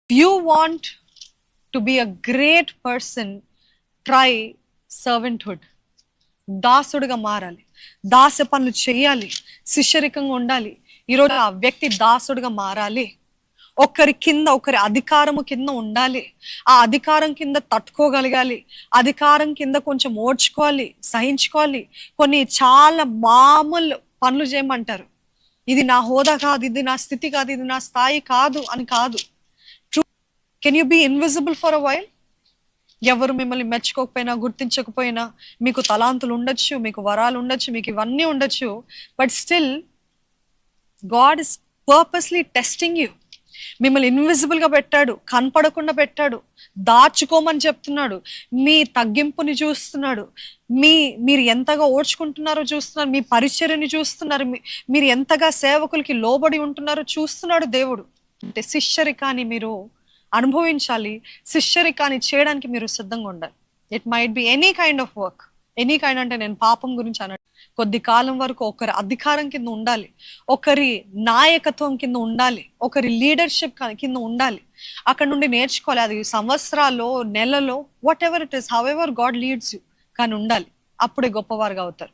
You want to be a great person, try servanthood. దాసుడుగా మారాలి, దాస పనులు చేయాలి, శిష్యరికంగా ఉండాలి. ఈరోజు ఆ వ్యక్తి దాసుడుగా మారాలి, ఒకరి కింద, ఒకరి అధికారము కింద ఉండాలి, ఆ అధికారం కింద తట్టుకోగలగాలి, అధికారం కింద కొంచెం ఓడ్చుకోవాలి, సహించుకోవాలి. కొన్ని చాలా మామూలు పనులు చేయమంటారు, ఇది నా హోదా కాదు, ఇది నా స్థితి కాదు, ఇది నా స్థాయి కాదు అని కాదు. Can you be invisible for a while? ఎవరు మిమ్మల్ని మెచ్చుకోకపోయినా, గుర్తించకపోయినా, మీకు తలాంతులు ఉండొచ్చు, మీకు వరాలు ఉండొచ్చు, మీకు ఇవన్నీ ఉండొచ్చు, but still God is purposely testing you. మిమ్మల్ని ఇన్విజిబుల్ గా పెట్టాడు, కనపడకుండా పెట్టాడు, దాచుకోమని చెప్తున్నాడు, మీ తగ్గింపుని చూస్తున్నాడు, మీరు ఎంతగా ఓడ్చుకుంటున్నారో చూస్తున్నారు, మీ పరిచర్యని చూస్తున్నారు, మీరు ఎంతగా సేవకులకి లోబడి ఉంటున్నారో చూస్తున్నాడు దేవుడు. అంటే శిష్యరికాన్ని మీరు అనుభవించాలి, శిష్యరికాన్ని చేయడానికి మీరు సిద్ధంగా ఉండాలి. It might be any kind of work. Any kind అంటే నేను పాపం గురించి అన్నాడు. కొద్ది కాలం వరకు ఒకరి అధికారం కింద ఉండాలి, ఒకరి నాయకత్వం కింద ఉండాలి, ఒకరి లీడర్షిప్ కింద ఉండాలి. అక్కడ నుండి నేర్చుకోవాలి, అది సంవత్సరాల్లో, నెలలో, what ever it is, how ever God leads you, కానీ ఉండాలి. అప్పుడే గొప్పవారుగా అవుతారు.